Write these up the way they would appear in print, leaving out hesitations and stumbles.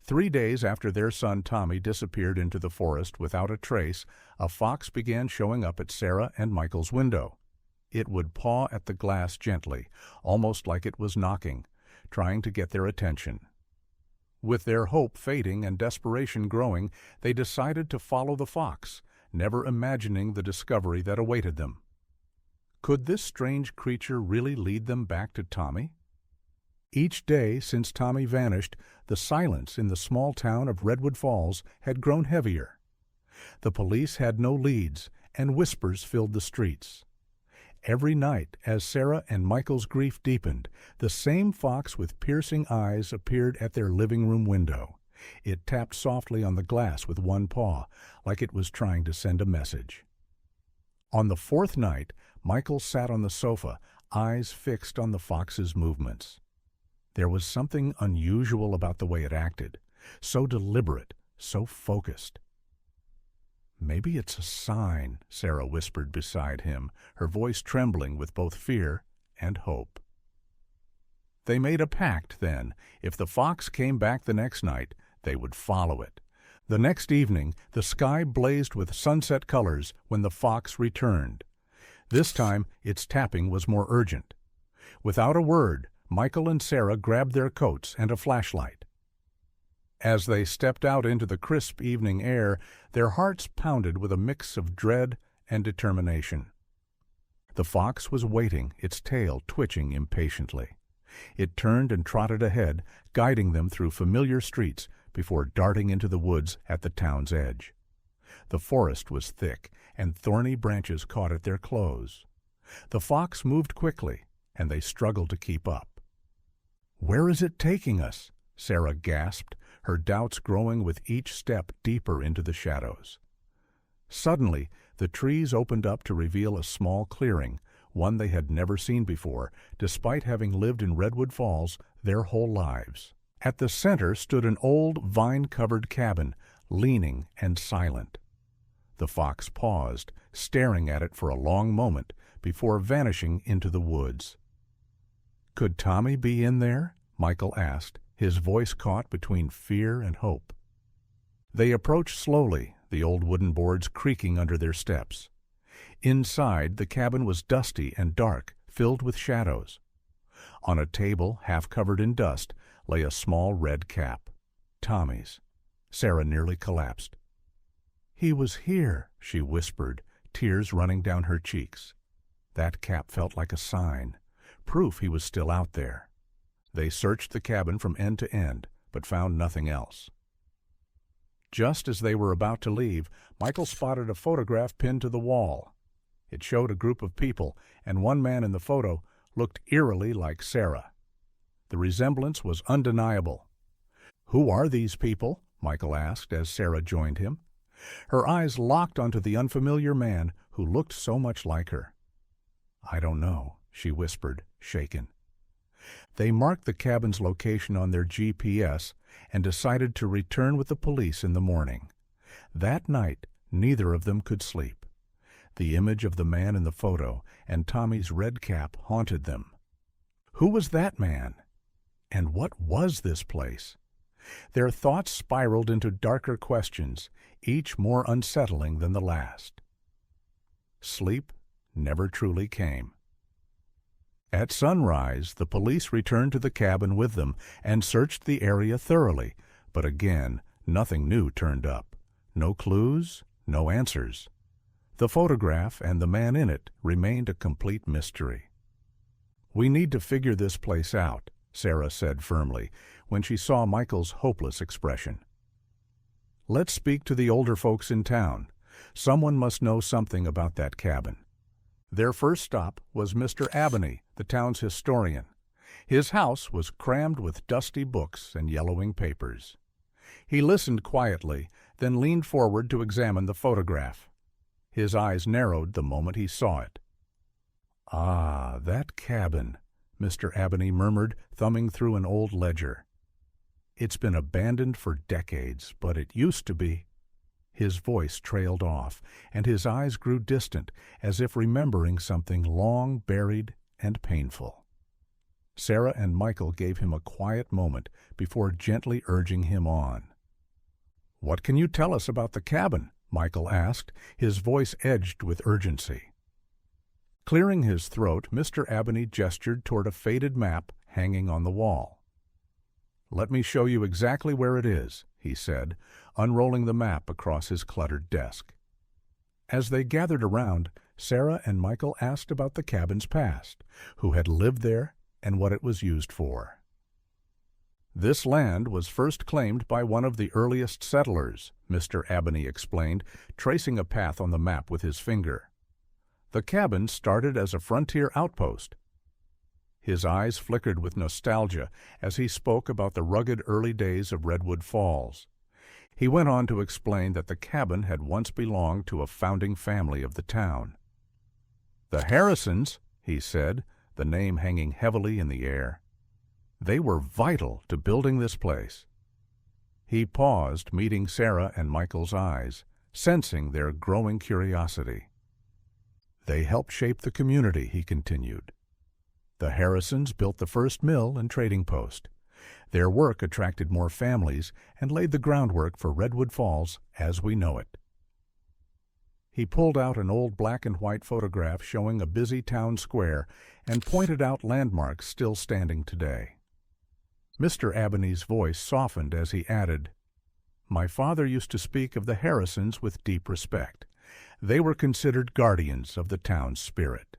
3 days after their son Tommy disappeared into the forest without a trace, a fox began showing up at Sarah and Michael's window. It would paw at the glass gently, almost like it was knocking, trying to get their attention. With their hope fading and desperation growing, they decided to follow the fox, never imagining the discovery that awaited them. Could this strange creature really lead them back to Tommy? Each day since Tommy vanished, the silence in the small town of Redwood Falls had grown heavier. The police had no leads, and whispers filled the streets. Every night, as Sarah and Michael's grief deepened, the same fox with piercing eyes appeared at their living room window. It tapped softly on the glass with one paw, like it was trying to send a message. On the fourth night, Michael sat on the sofa, eyes fixed on the fox's movements. There was something unusual about the way it acted, so deliberate, so focused. "Maybe it's a sign," Sarah whispered beside him, her voice trembling with both fear and hope. They made a pact, then. If the fox came back the next night, they would follow it. The next evening, the sky blazed with sunset colors when the fox returned. This time, its tapping was more urgent. Without a word, Michael and Sarah grabbed their coats and a flashlight. As they stepped out into the crisp evening air, their hearts pounded with a mix of dread and determination. The fox was waiting, its tail twitching impatiently. It turned and trotted ahead, guiding them through familiar streets before darting into the woods at the town's edge. The forest was thick, and thorny branches caught at their clothes. The fox moved quickly, and they struggled to keep up. "Where is it taking us?" Sarah gasped, her doubts growing with each step deeper into the shadows. Suddenly, the trees opened up to reveal a small clearing, one they had never seen before, despite having lived in Redwood Falls their whole lives. At the center stood an old, vine-covered cabin, leaning and silent. The fox paused, staring at it for a long moment before vanishing into the woods. "Could Tommy be in there?" Michael asked, his voice caught between fear and hope. They approached slowly, the old wooden boards creaking under their steps. Inside, the cabin was dusty and dark, filled with shadows. On a table, half covered in dust, lay a small red cap. Tommy's. Sarah nearly collapsed. "He was here," she whispered, tears running down her cheeks. That cap felt like a sign, proof he was still out there. They searched the cabin from end to end, but found nothing else. Just as they were about to leave, Michael spotted a photograph pinned to the wall. It showed a group of people, and one man in the photo looked eerily like Sarah. The resemblance was undeniable. "Who are these people?" Michael asked as Sarah joined him. Her eyes locked onto the unfamiliar man who looked so much like her. "I don't know," she whispered, shaken. They marked the cabin's location on their GPS and decided to return with the police in the morning. That night, neither of them could sleep. The image of the man in the photo and Tommy's red cap haunted them. Who was that man? And what was this place? Their thoughts spiraled into darker questions, each more unsettling than the last. Sleep never truly came. At sunrise, the police returned to the cabin with them and searched the area thoroughly, but again, nothing new turned up. No clues, no answers. The photograph and the man in it remained a complete mystery. "We need to figure this place out," Sarah said firmly, when she saw Michael's hopeless expression. "Let's speak to the older folks in town. Someone must know something about that cabin." Their first stop was Mr. Abney, the town's historian. His house was crammed with dusty books and yellowing papers. He listened quietly, then leaned forward to examine the photograph. His eyes narrowed the moment he saw it. "Ah, that cabin," Mr. Abney murmured, thumbing through an old ledger. "It's been abandoned for decades, but it used to be." His voice trailed off, and his eyes grew distant, as if remembering something long buried and painful. Sarah and Michael gave him a quiet moment before gently urging him on. "What can you tell us about the cabin?" Michael asked, his voice edged with urgency. Clearing his throat, Mr. Abney gestured toward a faded map hanging on the wall. "Let me show you exactly where it is," he said, unrolling the map across his cluttered desk. As they gathered around, Sarah and Michael asked about the cabin's past, who had lived there, and what it was used for. "This land was first claimed by one of the earliest settlers," Mr. Abney explained, tracing a path on the map with his finger. "The cabin started as a frontier outpost." His eyes flickered with nostalgia as he spoke about the rugged early days of Redwood Falls. He went on to explain that the cabin had once belonged to a founding family of the town. "The Harrisons," he said, the name hanging heavily in the air. "They were vital to building this place." He paused, meeting Sarah and Michael's eyes, sensing their growing curiosity. "They helped shape the community," he continued. "The Harrisons built the first mill and trading post. Their work attracted more families and laid the groundwork for Redwood Falls as we know it." He pulled out an old black and white photograph showing a busy town square and pointed out landmarks still standing today. Mr. Abney's voice softened as he added, "My father used to speak of the Harrisons with deep respect. They were considered guardians of the town's spirit."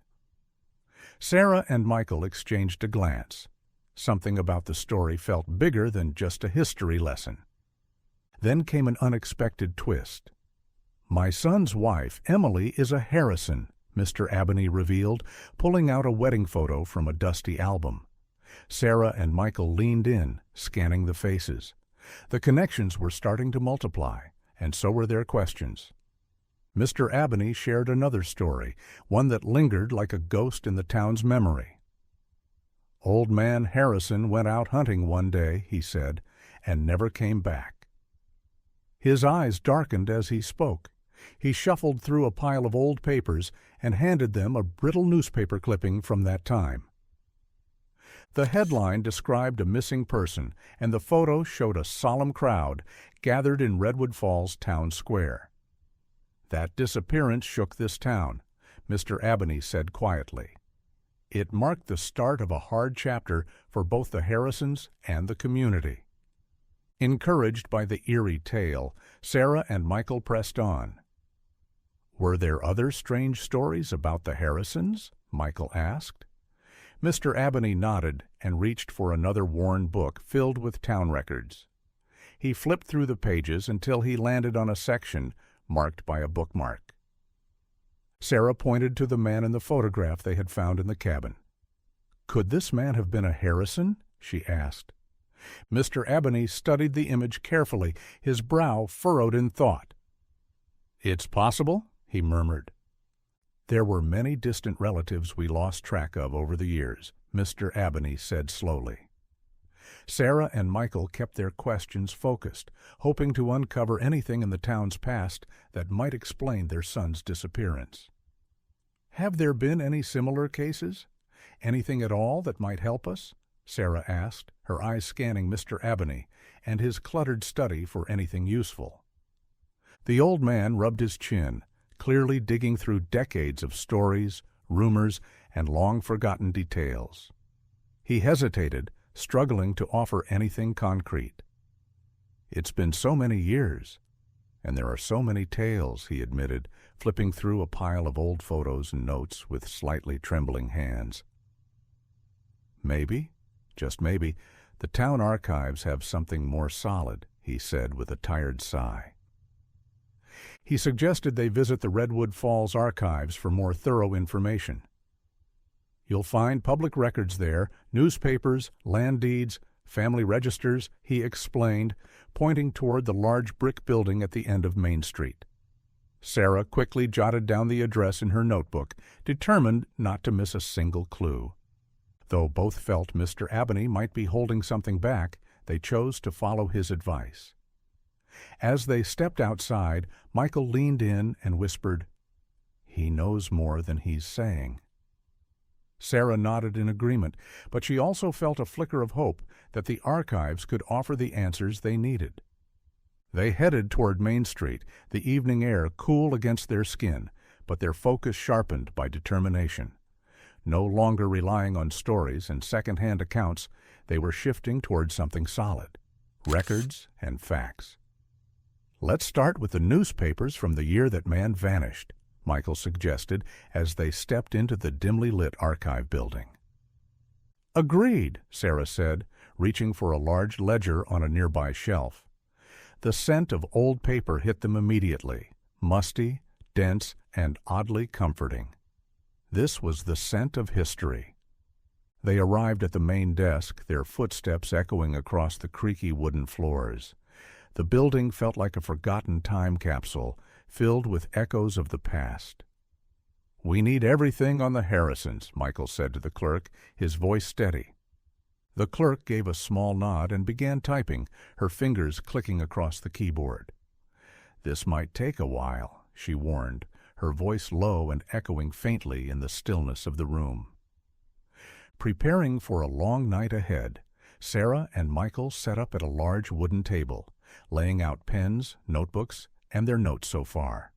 Sarah and Michael exchanged a glance. Something about the story felt bigger than just a history lesson. Then came an unexpected twist. "My son's wife, Emily, is a Harrison," Mr. Abney revealed, pulling out a wedding photo from a dusty album. Sarah and Michael leaned in, scanning the faces. The connections were starting to multiply, and so were their questions. Mr. Abney shared another story, one that lingered like a ghost in the town's memory. "Old man Harrison went out hunting one day," he said, "and never came back." His eyes darkened as he spoke. He shuffled through a pile of old papers and handed them a brittle newspaper clipping from that time. The headline described a missing person, and the photo showed a solemn crowd gathered in Redwood Falls town square. "That disappearance shook this town," Mr. Abney said quietly. "It marked the start of a hard chapter for both the Harrisons and the community." Encouraged by the eerie tale, Sarah and Michael pressed on. "Were there other strange stories about the Harrisons?" Michael asked. Mr. Abney nodded and reached for another worn book filled with town records. He flipped through the pages until he landed on a section marked by a bookmark. Sarah pointed to the man in the photograph they had found in the cabin. "Could this man have been a Harrison?" she asked. Mr. Abney studied the image carefully, his brow furrowed in thought. "It's possible," he murmured. "There were many distant relatives we lost track of over the years," Mr. Abney said slowly. Sarah and Michael kept their questions focused, hoping to uncover anything in the town's past that might explain their son's disappearance. "Have there been any similar cases? Anything at all that might help us?" Sarah asked, her eyes scanning Mr. Abney and his cluttered study for anything useful. The old man rubbed his chin, clearly digging through decades of stories, rumors, and long-forgotten details. He hesitated, struggling to offer anything concrete. "It's been so many years, and there are so many tales," he admitted, flipping through a pile of old photos and notes with slightly trembling hands. "Maybe, just maybe, the town archives have something more solid," he said with a tired sigh. He suggested they visit the Redwood Falls archives for more thorough information. "You'll find public records there, newspapers, land deeds, family registers," he explained, pointing toward the large brick building at the end of Main Street. Sarah quickly jotted down the address in her notebook, determined not to miss a single clue. Though both felt Mr. Abney might be holding something back, they chose to follow his advice. As they stepped outside, Michael leaned in and whispered, "He knows more than he's saying." Sarah nodded in agreement, but she also felt a flicker of hope that the archives could offer the answers they needed. They headed toward Main Street, the evening air cool against their skin, but their focus sharpened by determination. No longer relying on stories and second-hand accounts, they were shifting toward something solid: records and facts. "Let's start with the newspapers from the year that man vanished," Michael suggested as they stepped into the dimly lit archive building. "Agreed," Sarah said, reaching for a large ledger on a nearby shelf. The scent of old paper hit them immediately, musty, dense, and oddly comforting. This was the scent of history. They arrived at the main desk, their footsteps echoing across the creaky wooden floors. The building felt like a forgotten time capsule, filled with echoes of the past. "We need everything on the Harrisons," Michael said to the clerk, his voice steady. The clerk gave a small nod and began typing, her fingers clicking across the keyboard. "This might take a while," she warned, her voice low and echoing faintly in the stillness of the room. Preparing for a long night ahead, Sarah and Michael sat up at a large wooden table, laying out pens, notebooks, and their notes so far.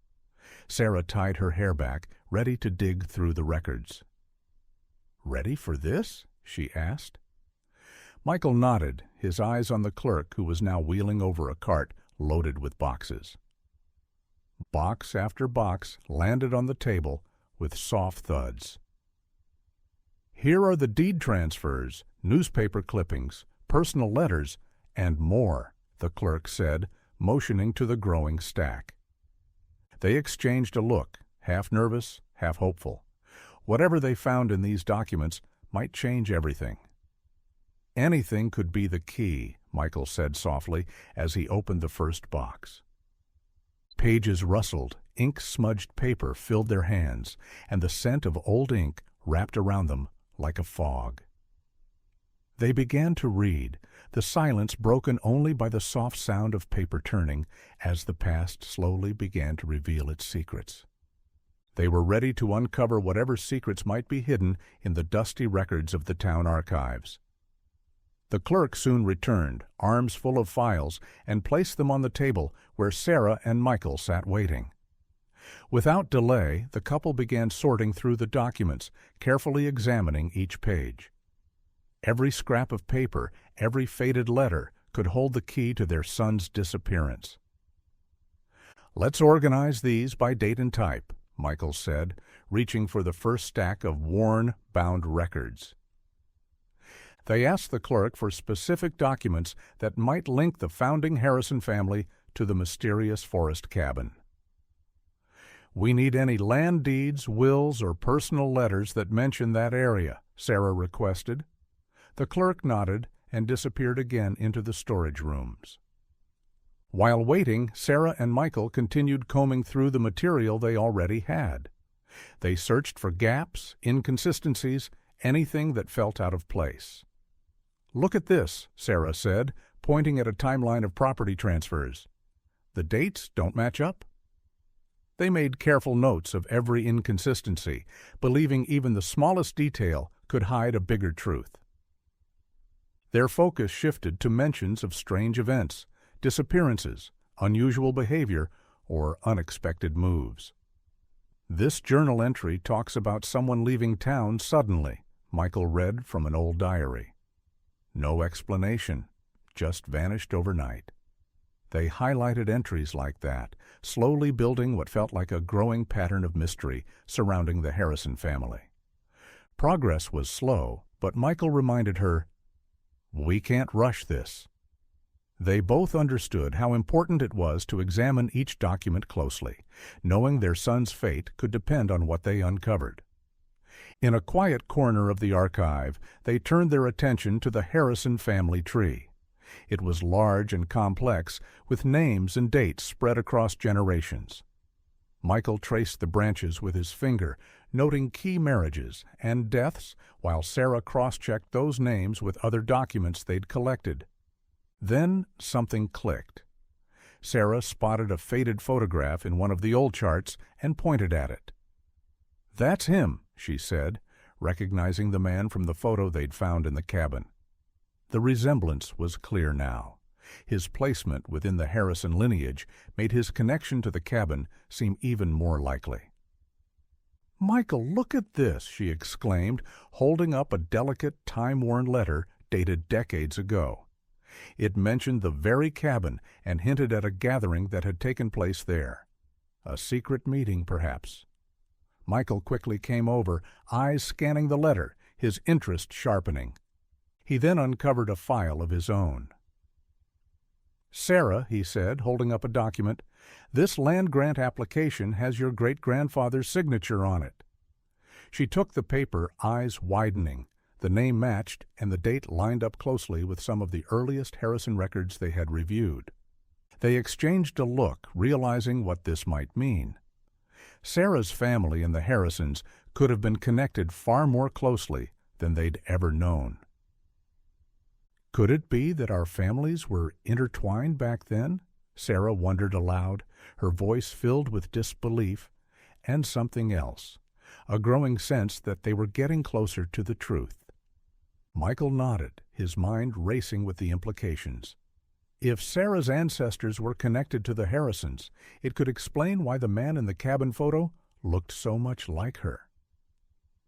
Sarah tied her hair back, ready to dig through the records. "Ready for this?" she asked. Michael nodded, his eyes on the clerk, who was now wheeling over a cart loaded with boxes. Box after box landed on the table with soft thuds. "Here are the deed transfers, newspaper clippings, personal letters, and more," the clerk said, motioning to the growing stack. They exchanged a look, half nervous, half hopeful. Whatever they found in these documents might change everything. "Anything could be the key," Michael said softly as he opened the first box. Pages rustled, ink-smudged paper filled their hands, and the scent of old ink wrapped around them like a fog. They began to read, the silence broken only by the soft sound of paper turning as the past slowly began to reveal its secrets. They were ready to uncover whatever secrets might be hidden in the dusty records of the town archives. The clerk soon returned, arms full of files, and placed them on the table where Sarah and Michael sat waiting. Without delay, the couple began sorting through the documents, carefully examining each page. Every scrap of paper, every faded letter, could hold the key to their son's disappearance. "Let's organize these by date and type," Michael said, reaching for the first stack of worn, bound records. They asked the clerk for specific documents that might link the founding Harrison family to the mysterious forest cabin. "We need any land deeds, wills, or personal letters that mention that area," Sarah requested. The clerk nodded and disappeared again into the storage rooms. While waiting, Sarah and Michael continued combing through the material they already had. They searched for gaps, inconsistencies, anything that felt out of place. "Look at this," Sarah said, pointing at a timeline of property transfers. "The dates don't match up." They made careful notes of every inconsistency, believing even the smallest detail could hide a bigger truth. Their focus shifted to mentions of strange events, disappearances, unusual behavior, or unexpected moves. "This journal entry talks about someone leaving town suddenly," Michael read from an old diary. "No explanation, just vanished overnight." They highlighted entries like that, slowly building what felt like a growing pattern of mystery surrounding the Harrison family. Progress was slow, but Michael reminded her, "We can't rush this." They both understood how important it was to examine each document closely, knowing their son's fate could depend on what they uncovered. In a quiet corner of the archive, they turned their attention to the Harrison family tree. It was large and complex, with names and dates spread across generations. Michael traced the branches with his finger, noting key marriages and deaths, while Sarah cross-checked those names with other documents they'd collected. Then something clicked. Sarah spotted a faded photograph in one of the old charts and pointed at it. "That's him," she said, recognizing the man from the photo they'd found in the cabin. The resemblance was clear now. His placement within the Harrison lineage made his connection to the cabin seem even more likely. "Michael, look at this," she exclaimed, holding up a delicate, time-worn letter dated decades ago. It mentioned the very cabin and hinted at a gathering that had taken place there. A secret meeting, perhaps. Michael quickly came over, eyes scanning the letter, his interest sharpening. He then uncovered a file of his own. "Sarah," he said, holding up a document, "this land grant application has your great-grandfather's signature on it." She took the paper, eyes widening. The name matched, and the date lined up closely with some of the earliest Harrison records they had reviewed. They exchanged a look, realizing what this might mean. Sarah's family and the Harrisons could have been connected far more closely than they'd ever known. Could it be that our families were intertwined back then? Sarah wondered aloud, her voice filled with disbelief and something else, a growing sense that they were getting closer to the truth. Michael nodded, his mind racing with the implications. If Sarah's ancestors were connected to the Harrisons, it could explain why the man in the cabin photo looked so much like her.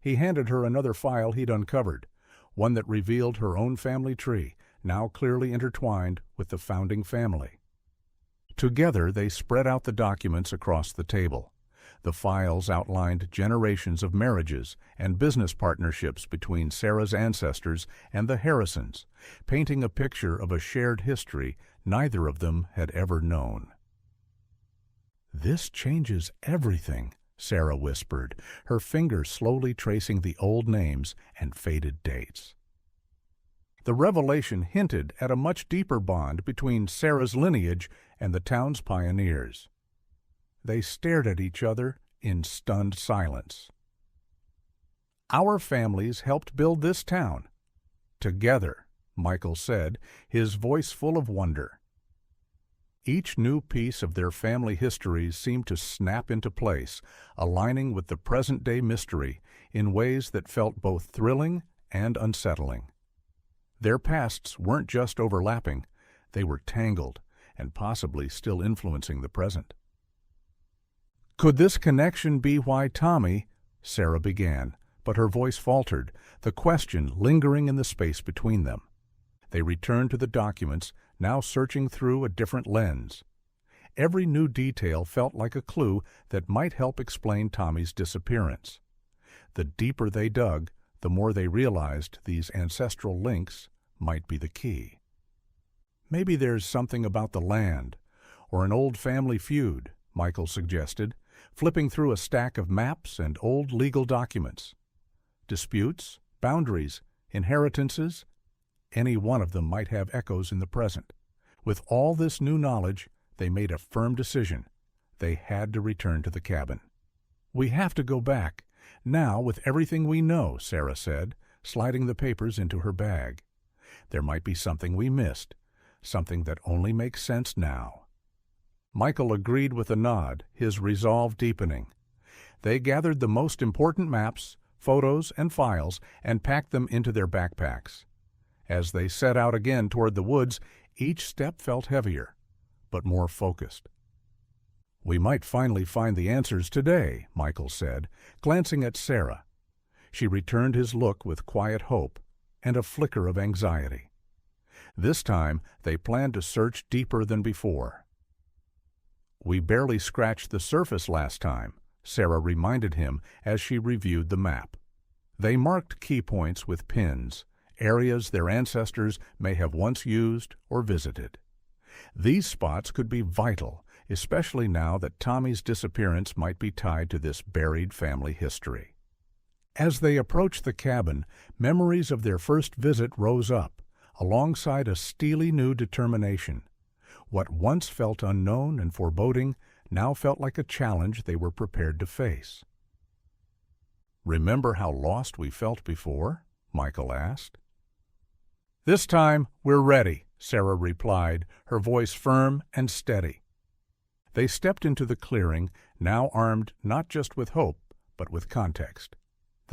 He handed her another file he'd uncovered, one that revealed her own family tree, now clearly intertwined with the founding family. Together they spread out the documents across the table. The files outlined generations of marriages and business partnerships between Sarah's ancestors and the Harrisons, painting a picture of a shared history neither of them had ever known. "This changes everything," Sarah whispered, her finger slowly tracing the old names and faded dates. The revelation hinted at a much deeper bond between Sarah's lineage and the town's pioneers. They stared at each other in stunned silence. "Our families helped build this town. Together," Michael said, his voice full of wonder. Each new piece of their family histories seemed to snap into place, aligning with the present-day mystery in ways that felt both thrilling and unsettling. Their pasts weren't just overlapping, they were tangled and possibly still influencing the present. "Could this connection be why Tommy—" Sarah began, but her voice faltered, the question lingering in the space between them. They returned to the documents, now searching through a different lens. Every new detail felt like a clue that might help explain Tommy's disappearance. The deeper they dug, the more they realized these ancestral links might be the key. "Maybe there's something about the land, or an old family feud," Michael suggested, flipping through a stack of maps and old legal documents. Disputes, boundaries, inheritances, any one of them might have echoes in the present. With all this new knowledge, they made a firm decision. They had to return to the cabin. "We have to go back, now with everything we know," Sarah said, sliding the papers into her bag. "There might be something we missed, something that only makes sense now." Michael agreed with a nod, his resolve deepening. They gathered the most important maps, photos, and files and packed them into their backpacks. As they set out again toward the woods, each step felt heavier, but more focused. "We might finally find the answers today," Michael said, glancing at Sarah. She returned his look with quiet hope and a flicker of anxiety. This time, they planned to search deeper than before. "We barely scratched the surface last time," Sarah reminded him as she reviewed the map. They marked key points with pins, areas their ancestors may have once used or visited. These spots could be vital, especially now that Tommy's disappearance might be tied to this buried family history. As they approached the cabin, memories of their first visit rose up, alongside a steely new determination. What once felt unknown and foreboding now felt like a challenge they were prepared to face. "Remember how lost we felt before?" Michael asked. "This time, we're ready," Sarah replied, her voice firm and steady. They stepped into the clearing, now armed not just with hope, but with context.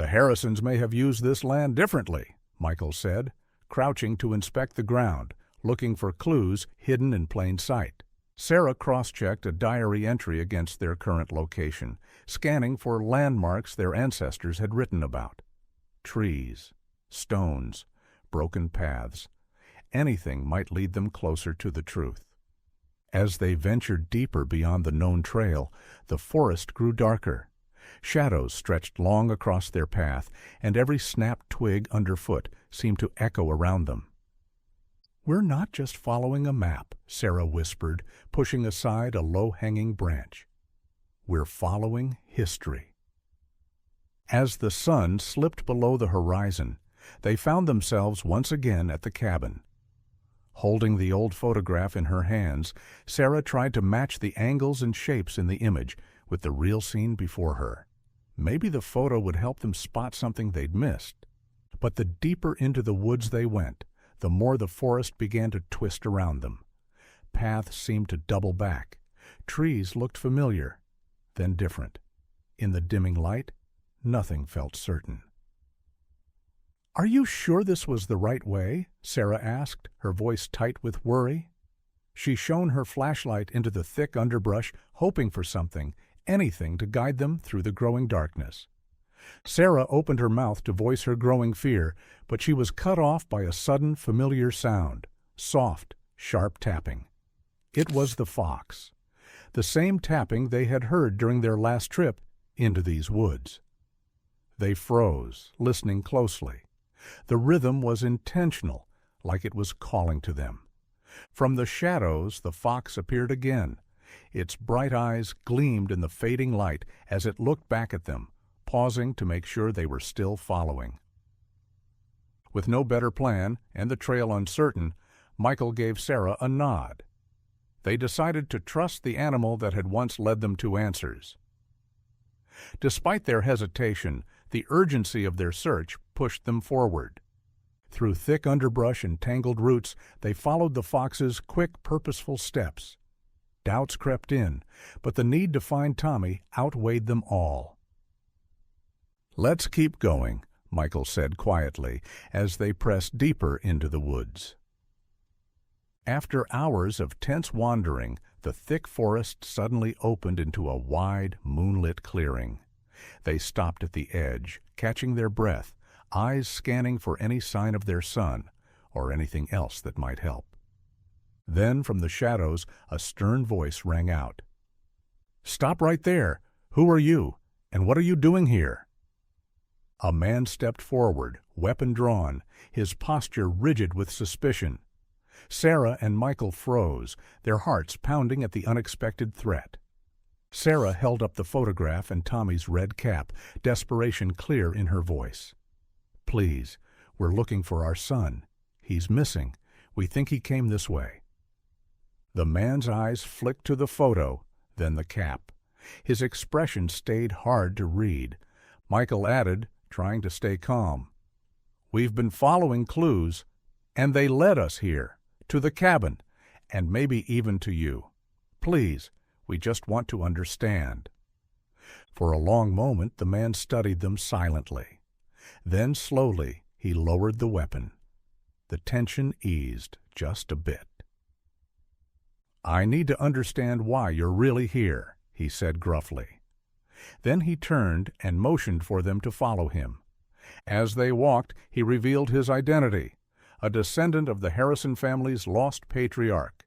"The Harrisons may have used this land differently," Michael said, crouching to inspect the ground, looking for clues hidden in plain sight. Sarah cross-checked a diary entry against their current location, scanning for landmarks their ancestors had written about. Trees, stones, broken paths. Anything might lead them closer to the truth. As they ventured deeper beyond the known trail, the forest grew darker. Shadows stretched long across their path, and every snapped twig underfoot seemed to echo around them. "We're not just following a map," Sarah whispered, pushing aside a low-hanging branch. "We're following history." As the sun slipped below the horizon, they found themselves once again at the cabin. Holding the old photograph in her hands, Sarah tried to match the angles and shapes in the image with the real scene before her. Maybe the photo would help them spot something they'd missed. But the deeper into the woods they went, the more the forest began to twist around them. Paths seemed to double back. Trees looked familiar, then different. In the dimming light, nothing felt certain. "Are you sure this was the right way?" Sarah asked, her voice tight with worry. She shone her flashlight into the thick underbrush, hoping for something, anything to guide them through the growing darkness. Sarah opened her mouth to voice her growing fear, but she was cut off by a sudden familiar sound, soft, sharp tapping. It was the fox, the same tapping they had heard during their last trip into these woods. They froze, listening closely. The rhythm was intentional, like it was calling to them. From the shadows the fox appeared again. Its bright eyes gleamed in the fading light as it looked back at them, pausing to make sure they were still following. With no better plan, and the trail uncertain, Michael gave Sarah a nod. They decided to trust the animal that had once led them to answers. Despite their hesitation, the urgency of their search pushed them forward. Through thick underbrush and tangled roots, they followed the fox's quick, purposeful steps. Doubts crept in, but the need to find Tommy outweighed them all. "Let's keep going," Michael said quietly, as they pressed deeper into the woods. After hours of tense wandering, the thick forest suddenly opened into a wide, moonlit clearing. They stopped at the edge, catching their breath, eyes scanning for any sign of their son, or anything else that might help. Then, from the shadows, a stern voice rang out. "Stop right there! Who are you, and what are you doing here?" A man stepped forward, weapon drawn, his posture rigid with suspicion. Sarah and Michael froze, their hearts pounding at the unexpected threat. Sarah held up the photograph and Tommy's red cap, desperation clear in her voice. "Please, we're looking for our son. He's missing. We think he came this way." The man's eyes flicked to the photo, then the cap. His expression stayed hard to read. Michael added, trying to stay calm, "We've been following clues, and they led us here, to the cabin, and maybe even to you. Please, we just want to understand." For a long moment the man studied them silently. Then slowly he lowered the weapon. The tension eased just a bit. "I need to understand why you're really here," he said gruffly. Then he turned and motioned for them to follow him. As they walked, he revealed his identity, a descendant of the Harrison family's lost patriarch.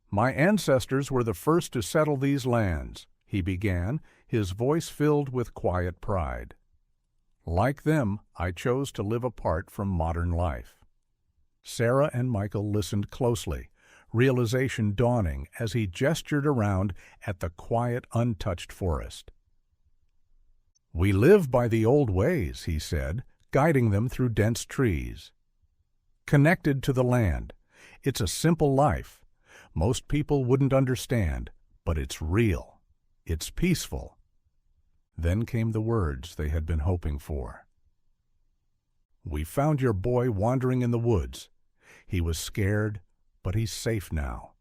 "My ancestors were the first to settle these lands," he began, his voice filled with quiet pride. "Like them, I chose to live apart from modern life." Sarah and Michael listened closely, realization dawning as he gestured around at the quiet, untouched forest. "We live by the old ways," he said, guiding them through dense trees. "Connected to the land. It's a simple life. Most people wouldn't understand, but it's real. It's peaceful." Then came the words they had been hoping for. "We found your boy wandering in the woods. He was scared, but he's safe now."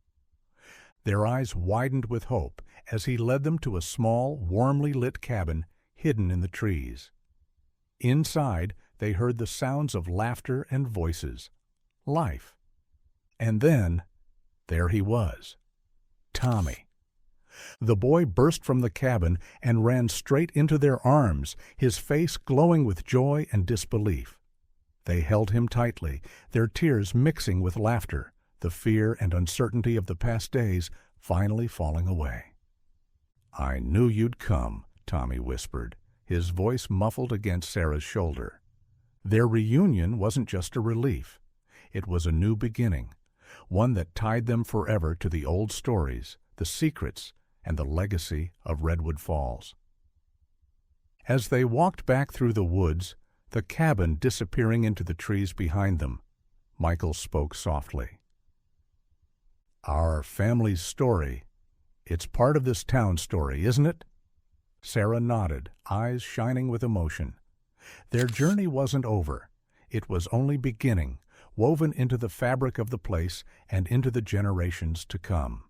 Their eyes widened with hope as he led them to a small, warmly lit cabin hidden in the trees. Inside, they heard the sounds of laughter and voices. Life. And then, there he was. Tommy. The boy burst from the cabin and ran straight into their arms, his face glowing with joy and disbelief. They held him tightly, their tears mixing with laughter, the fear and uncertainty of the past days finally falling away. "I knew you'd come," Tommy whispered, his voice muffled against Sarah's shoulder. Their reunion wasn't just a relief. It was a new beginning, one that tied them forever to the old stories, the secrets, and the legacy of Redwood Falls. As they walked back through the woods, the cabin disappearing into the trees behind them, Michael spoke softly. "Our family's story, it's part of this town story, isn't it?" Sarah nodded, eyes shining with emotion. Their journey wasn't over. It was only beginning, woven into the fabric of the place and into the generations to come.